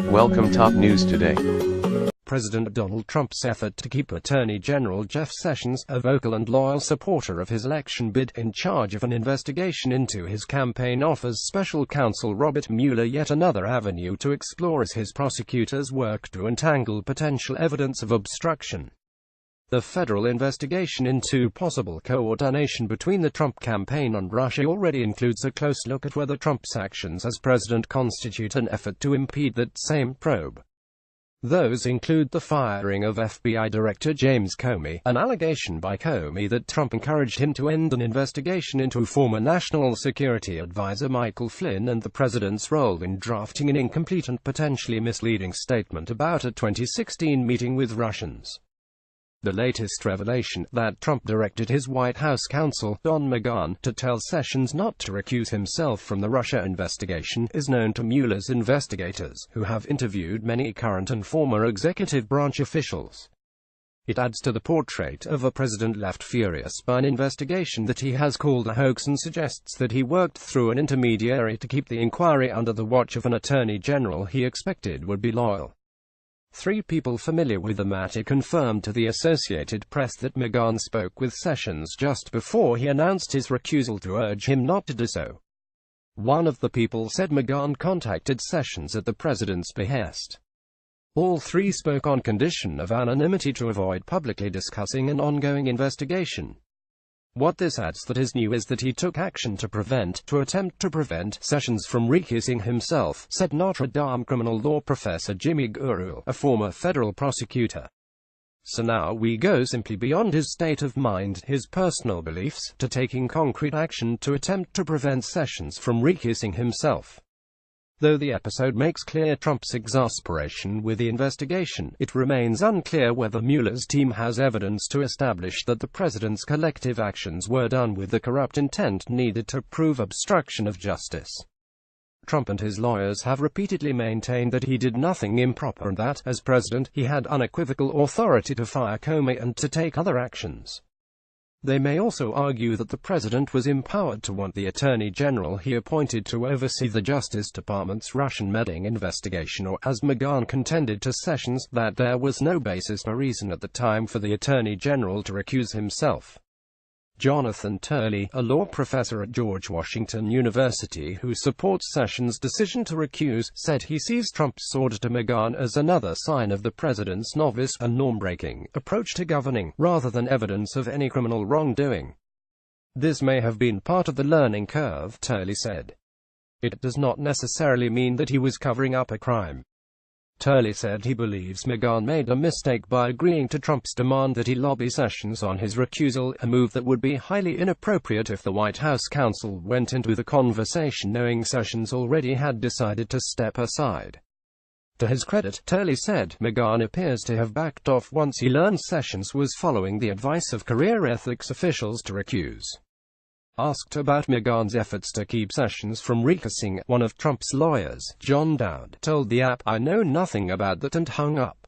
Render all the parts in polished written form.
Welcome Top News Today. President Donald Trump's effort to keep Attorney General Jeff Sessions, a vocal and loyal supporter of his election bid, in charge of an investigation into his campaign offers special counsel Robert Mueller yet another avenue to explore as his prosecutors work to untangle potential evidence of obstruction. The federal investigation into possible coordination between the Trump campaign and Russia already includes a close look at whether Trump's actions as president constitute an effort to impede that same probe. Those include the firing of FBI Director James Comey, an allegation by Comey that Trump encouraged him to end an investigation into former National Security Advisor Michael Flynn, and the president's role in drafting an incomplete and potentially misleading statement about a 2016 meeting with Russians. The latest revelation, that Trump directed his White House counsel, Don McGahn, to tell Sessions not to recuse himself from the Russia investigation, is known to Mueller's investigators, who have interviewed many current and former executive branch officials. It adds to the portrait of a president left furious by an investigation that he has called a hoax, and suggests that he worked through an intermediary to keep the inquiry under the watch of an attorney general he expected would be loyal. Three people familiar with the matter confirmed to the Associated Press that McGahn spoke with Sessions just before he announced his recusal to urge him not to do so. One of the people said McGahn contacted Sessions at the president's behest. All three spoke on condition of anonymity to avoid publicly discussing an ongoing investigation. What this adds that is new is that he took action to attempt to prevent Sessions from recusing himself, said Notre Dame criminal law professor Jimmy Gurul, a former federal prosecutor. So now we go simply beyond his state of mind, his personal beliefs, to taking concrete action to attempt to prevent Sessions from recusing himself. Though the episode makes clear Trump's exasperation with the investigation, it remains unclear whether Mueller's team has evidence to establish that the president's collective actions were done with the corrupt intent needed to prove obstruction of justice. Trump and his lawyers have repeatedly maintained that he did nothing improper and that, as president, he had unequivocal authority to fire Comey and to take other actions. They may also argue that the president was empowered to want the attorney general he appointed to oversee the Justice Department's Russian meddling investigation, or, as McGahn contended to Sessions, that there was no basis or reason at the time for the attorney general to recuse himself. Jonathan Turley, a law professor at George Washington University who supports Sessions' decision to recuse, said he sees Trump's order to McGahn as another sign of the president's novice and norm-breaking approach to governing, rather than evidence of any criminal wrongdoing. This may have been part of the learning curve, Turley said. It does not necessarily mean that he was covering up a crime. Turley said he believes McGahn made a mistake by agreeing to Trump's demand that he lobby Sessions on his recusal, a move that would be highly inappropriate if the White House counsel went into the conversation knowing Sessions already had decided to step aside. To his credit, Turley said, McGahn appears to have backed off once he learned Sessions was following the advice of career ethics officials to recuse. Asked about McGahn's efforts to keep Sessions from recusing, one of Trump's lawyers, John Dowd, told the app, "I know nothing about that," and hung up.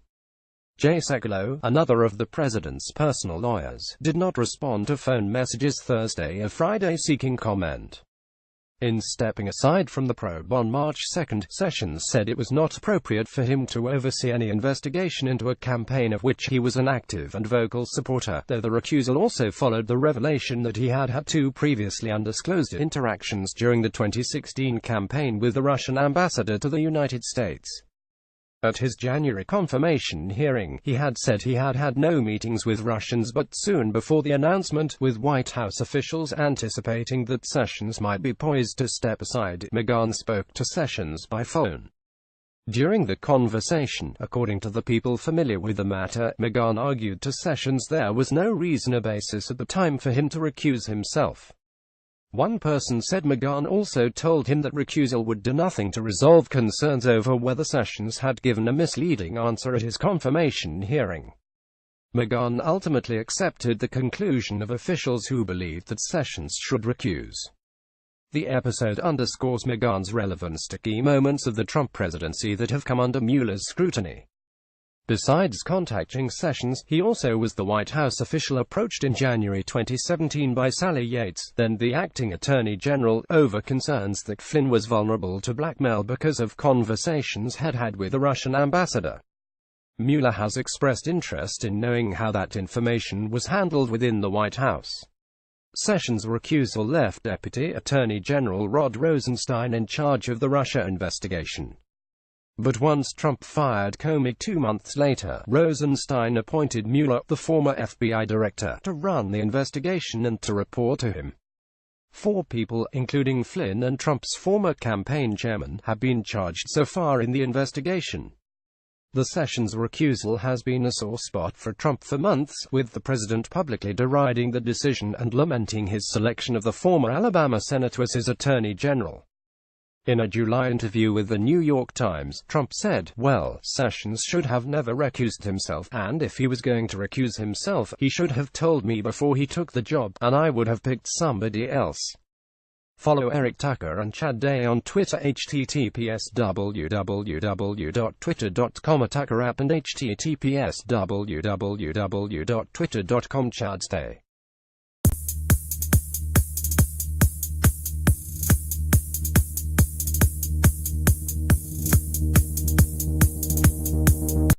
Jay Sekulow, another of the president's personal lawyers, did not respond to phone messages Thursday or Friday seeking comment. In stepping aside from the probe on March 2, Sessions said it was not appropriate for him to oversee any investigation into a campaign of which he was an active and vocal supporter, though the recusal also followed the revelation that he had had two previously undisclosed interactions during the 2016 campaign with the Russian ambassador to the United States. At his January confirmation hearing, he had said he had had no meetings with Russians, but soon before the announcement, with White House officials anticipating that Sessions might be poised to step aside, McGahn spoke to Sessions by phone. During the conversation, according to the people familiar with the matter, McGahn argued to Sessions there was no reason or basis at the time for him to recuse himself. One person said McGahn also told him that recusal would do nothing to resolve concerns over whether Sessions had given a misleading answer at his confirmation hearing. McGahn ultimately accepted the conclusion of officials who believed that Sessions should recuse. The episode underscores McGahn's relevance to key moments of the Trump presidency that have come under Mueller's scrutiny. Besides contacting Sessions, he also was the White House official approached in January 2017 by Sally Yates, then the acting Attorney General, over concerns that Flynn was vulnerable to blackmail because of conversations he'd had with the Russian ambassador. Mueller has expressed interest in knowing how that information was handled within the White House. Sessions' recusal left Deputy Attorney General Rod Rosenstein in charge of the Russia investigation. But once Trump fired Comey 2 months later, Rosenstein appointed Mueller, the former FBI director, to run the investigation and to report to him. 4 people, including Flynn and Trump's former campaign chairman, have been charged so far in the investigation. The Sessions recusal has been a sore spot for Trump for months, with the president publicly deriding the decision and lamenting his selection of the former Alabama senator as his attorney general. In a July interview with the New York Times, Trump said, "Well, Sessions should have never recused himself, and if he was going to recuse himself, he should have told me before he took the job, and I would have picked somebody else." Follow Eric Tucker and Chad Day on Twitter, https://www.twitter.com/Tucker app and https://www.twitter.com/ChadDay.